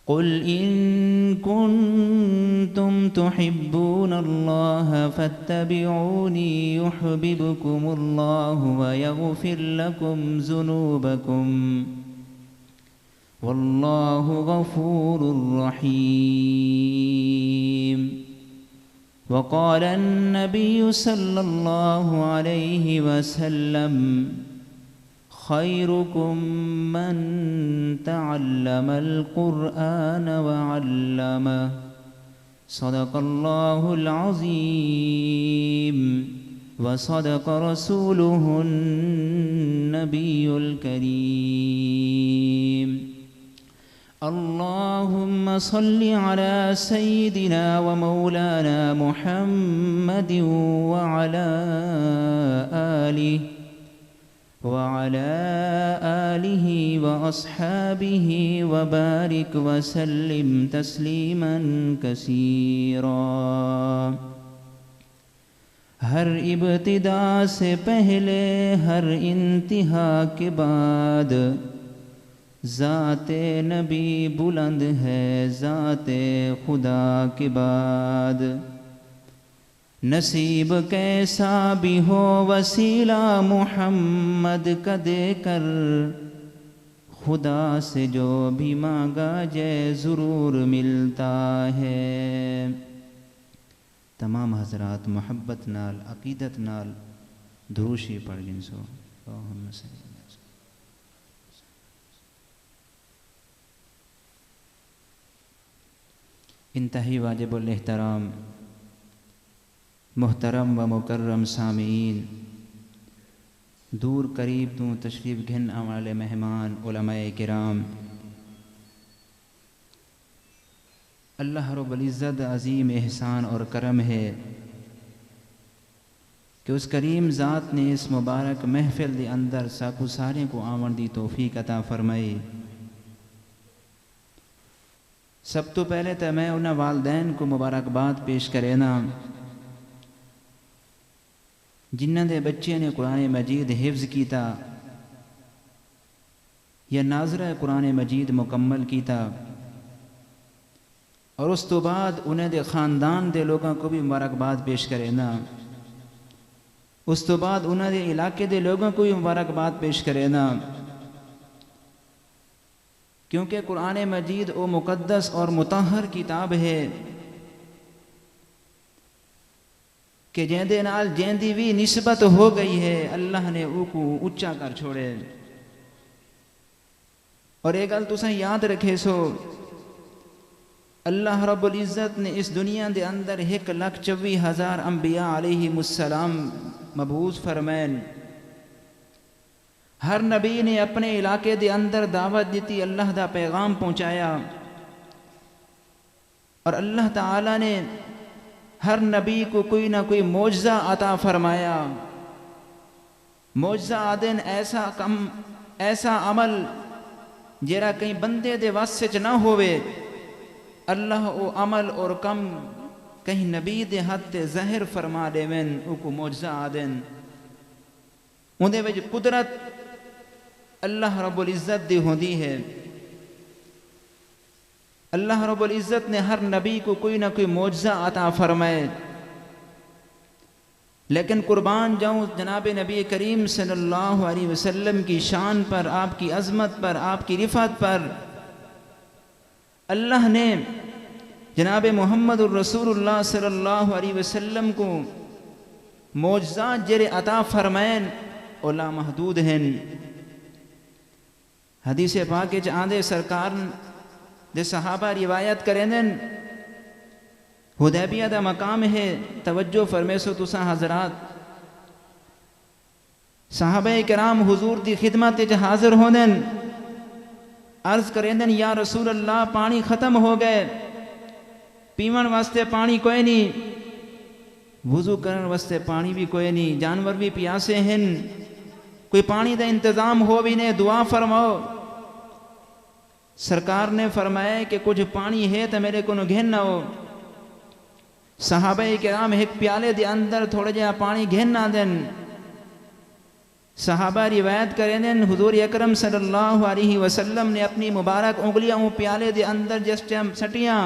قل إن كنتم تحبون الله فاتبعوني يحببكم الله ويغفر لكم ذنوبكم والله غفور رحيم. وقال النبي صلى الله عليه وسلم خيركم من تعلم القرآن وعلمه صدق الله العظيم وصدق رسوله النبي الكريم. اللهم صل على سيدنا ومولانا محمد وعلى آله وأصحابه وبارك وسلم تسليما كثيرا. ہر ابتدا سے پہلے ہر انتہا کے بعد ذات نبی بلند ہے ذات خدا کے بعد. نصیب کیسا بھی ہو وسیلہ محمد کا دے کر خدا سے جو بھی مانگا جے ضرور ملتا ہے. تمام حضرات محبت نال عقیدت نال دروشی پڑھ گنسو. اللہم صلی اللہ علیہ وسلم. انتہائی واجب الاحترام محترم و مکرم سامعین، دور قریب تو تشریف گھن والے مہمان علماء کرام، اللہ رب العزت عظیم احسان اور کرم ہے کہ اس کریم ذات نے اس مبارک محفل دے اندر ساکو سارے کو آمن دی توفیق عطا فرمائی. سب تو پہلے تو میں انہاں والدین کو مبارکباد پیش کرینا جنہاں دے بچے نے قرآن مجید حفظ کیتا یا ناظرہ قرآن مجید مکمل کیتا، اور اس تو بعد انہیں دے خاندان دے لوگوں کو بھی مبارکباد پیش کرینا. اس تو بعد انہیں دے علاقے دے لوگوں کو بھی مبارکباد پیش کرینا، کیونکہ قرآن مجید او مقدس اور مطہر کتاب ہے کہ جیندے نال جیندی بھی نسبت ہو گئی ہے اللہ نے او کو اچھا کر چھوڑے. اور ایک گل تساں یاد رکھے سو، اللہ رب العزت نے اس دنیا دے اندر 1,24,000 انبیاء علیہم السلام مبعوث فرمائن. ہر نبی نے اپنے علاقے دے اندر دعوت دیتی، اللہ دا پیغام پہنچایا، اور اللہ تعالی نے ہر نبی کو کوئی نہ کوئی معجزہ عطا فرمایا. معجزہ آدن ایسا عمل جیرا کہیں بندے دے واسطے چ نہ ہوئے، اللہ او عمل اور کم کہیں نبی دے حد تے ظاہر فرما دے من او کو معجزہ آدن. اندے وچ قدرت اللہ رب العزت دی ہوندی ہے. اللہ رب العزت نے ہر نبی کو کوئی نہ کوئی معجزہ عطا فرمائے. لیکن قربان جاؤں جناب نبی کریم صلی اللہ علیہ وسلم کی شان پر، آپ کی عظمت پر، آپ کی رفعت پر اللہ نے جناب محمد الرسول اللہ صلی اللہ علیہ وسلم کو معجزات جرے عطا فرمائن اور لا محدود ہیں. حدیث پاک وچ آندے سرکار دے صحابہ روایت کریں حدیبیہ دا مقام ہے، توجہ فرمیسو تساں حضرات. صحابہ کرام حضور دی خدمت وچ حاضر ہوندن، عرض کریں یا رسول اللہ پانی ختم ہو گئے، پیون واسطے پانی کوئی نہیں، وضو کرن واسطے پانی بھی کوئی نہیں، جانور بھی پیاسے ہیں، کوئی پانی دا انتظام ہو بھی نہیں، دعا فرماؤ. سرکار نے فرمایا کہ کچھ پانی ہے تو میرے کو گھن نہ ہو. صحابہ کرام ایک پیالے دے اندر تھوڑا جہا پانی گھن نہ دن. صحابہ روایت کریں دیں حضور اکرم صلی اللہ علیہ وسلم نے اپنی مبارک انگلیاں پیالے دے اندر جس ٹائم سٹیاں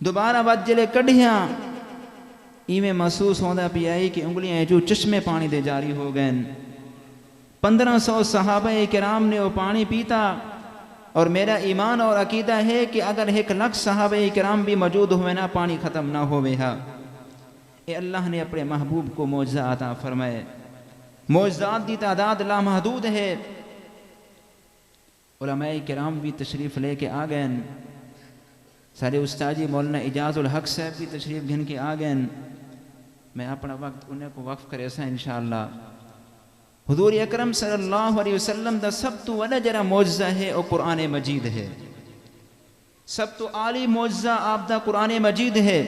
دوبارہ وجلے کڑھیاں ایویں محسوس ہوندہ پی آئی کہ انگلیاں جو چشمے پانی دے جاری ہو گئے 1500 صحابہ کرام نے وہ پانی پیتا اور میرا ایمان اور عقیدہ ہے کہ اگر 1 لاکھ صحابہ کرام بھی موجود ہوئے نا پانی ختم نہ ہوئے ہا اے اللہ نے اپنے محبوب کو معجزہ عطا فرمائے معجزات دی تعداد لامحدود ہے علماء کرام بھی تشریف لے کے آ گئے سارے استاذی مولانا اجاز الحق صاحب بھی تشریف گھن کے آ گئے میں اپنا وقت انہیں کو وقف کرے سا انشاءاللہ حضور اکرم صلی اللہ علیہ وسلم دا سب تو وڈا جرا معجزہ ہے اور قرآن مجید ہے سب تو عالی معجزہ آپ دا قرآن مجید ہے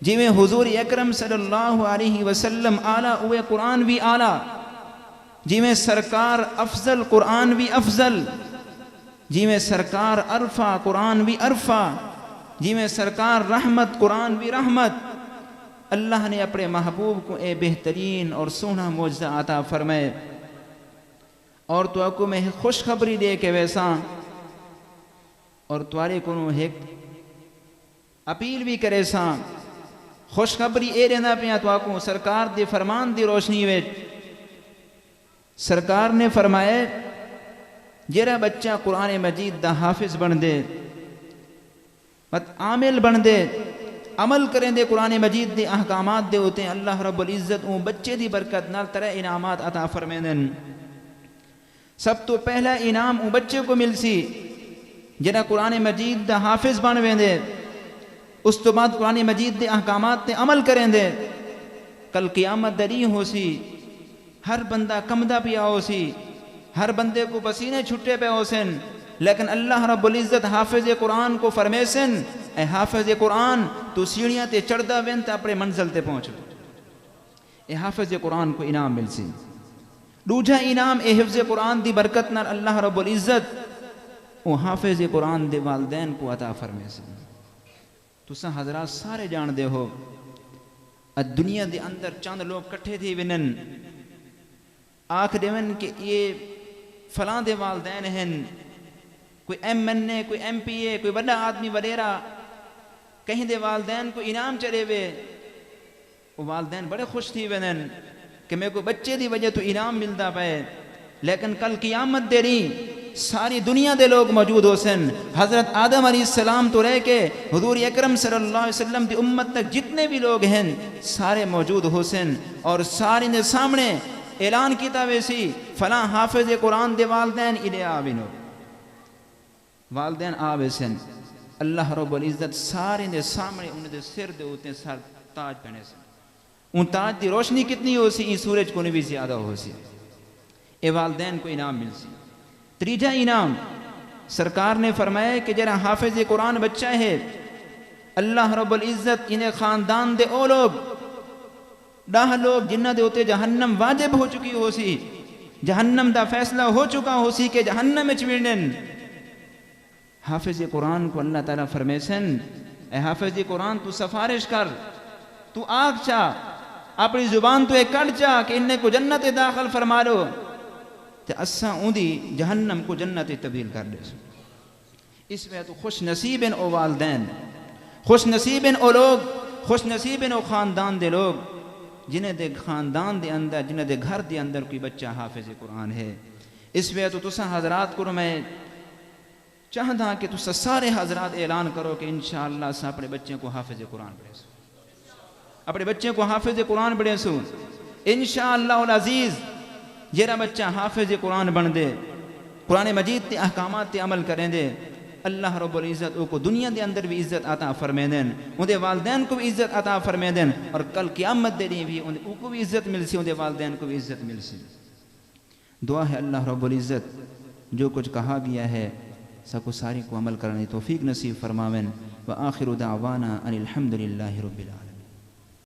جی میں حضور اکرم صلی اللہ علیہ وسلم اعلیٰ اوے قرآن بھی اعلیٰ جی میں سرکار افضل قرآن بھی افضل جی میں سرکار عرفہ قرآن بھی عرفہ جی میں سرکار رحمت قرآن بھی رحمت اللہ نے اپنے محبوب کو اے بہترین اور سونا معجزہ عطا فرمائے اور تو آپ کو میں خوشخبری دے کے ویسا اور توارے کو ایک اپیل بھی کرے سا خوشخبری اے رہنا پیا تو آپ کو سرکار دے فرمان دی روشنی ویٹ سرکار نے فرمائے جیرا بچہ قرآن مجید دا حافظ بن دے عامل بن دے عمل کریں دے قرآن مجید دے احکامات دے ہوتے ہیں اللہ رب العزت اون بچے دی برکت نال طرح انعامات عطا فرمائیں سب تو پہلا انعام اون بچے کو مل سی جنہا قرآن مجید دا حافظ بن ویندے اس تو بعد قرآن مجید دے احکامات تے عمل کریں دے کل قیامت دری ہو سی ہر بندہ کمدہ پیا ہو سی ہر بندے کو پسینے چھٹے پہ ہو سن لیکن اللہ رب العزت حافظ قرآن کو فرمیسن اے حافظ قرآن تو سیڑھیاں تے چڑھدا وین تے اپنے منزل تے پہنچ اے حافظ قرآن کو انعام مل سی دوجا انعام اے حفظ قرآن دی برکت نال اللہ رب العزت او حافظ قرآن دے والدین کو عطا فرمیسن تو سا حضرات سارے جان دے ہو دنیا دے اندر چاند لوگ کٹھے تھی ونن آنکھ دے ون کہ یہ فلاں دے والدین ہیں کوئی ایم این اے کوئی ایم پی اے کوئی بڑا آدمی وڈیرا کہیں دے والدین کو انعام چلے وے وہ والدین بڑے خوش تھی ونن کہ میں کو بچے دی وجہ تو انعام ملتا پائے لیکن کل قیامت دے رہی ساری دنیا دے لوگ موجود ہو سن حضرت آدم علیہ السلام تو رہ کے حضور اکرم صلی اللہ علیہ وسلم دی امت تک جتنے بھی لوگ ہیں سارے موجود ہو سن اور سارے نے سامنے اعلان کیتا ویسی فلاں حافظ قرآن دے والدین انہیں آوینو والدین آوے سن اللہ رب العزت سارے دے سامنے انہیں دے سر دے ہوتے سر تاج پہنے سن ان تاج دی روشنی کتنی ہو سی سورج کو بھی زیادہ ہو سی اے والدین کو انعام مل سی تریجا انعام سرکار نے فرمایا کہ جرا حافظ قرآن بچہ ہے اللہ رب العزت انہیں خاندان دے او لوگ ڈاہ لوگ جنہ دے ہوتے جہنم واجب ہو چکی ہو سی جہنم دا فیصلہ ہو چکا ہو سی کہ جہنم میں چویڑن حافظ قرآن کو اللہ تعالیٰ فرمیسن اے حافظ قرآن تو سفارش کر تو آگ چاہ اپنی زبان تو ایک کڑ چاہ کہ انہیں کو جنت داخل فرما لو تے اساں اوندی جہنم کو جنت تبدیل کر دے اس میں تو خوش نصیب ان او والدین خوش نصیب ان او لوگ خوش نصیب ان او خاندان دے لوگ جنہیں دے خاندان دے اندر جنہیں دے گھر دے اندر کوئی بچہ حافظ قرآن ہے اس میں تو تساں حضرات کو میں چاہتا کہ تساں سارے حضرات اعلان کرو کہ انشاءاللہ سا اپنے بچے کو حافظ قرآن پڑھے سو اپنے بچے کو حافظ قرآن پڑھے سو انشاءاللہ العزیز جیرا بچہ حافظ قرآن بن دے قرآن مجید تے احکامات تے عمل کریں دے اللہ رب العزت او کو دنیا دے اندر بھی عزت عطا فرمے دین ان دے والدین کو بھی عزت عطا فرمے دین اور کل قیامت دے دی بھی ان کو بھی عزت مل سی ان دے والدین کو بھی عزت مل سی دعا ہے اللہ رب العزت جو کچھ کہا گیا ہے سب کو ساری کو عمل کرنے توفیق نصیب فرماویں وآخر دعوانا ان الحمدللہ رب العالمین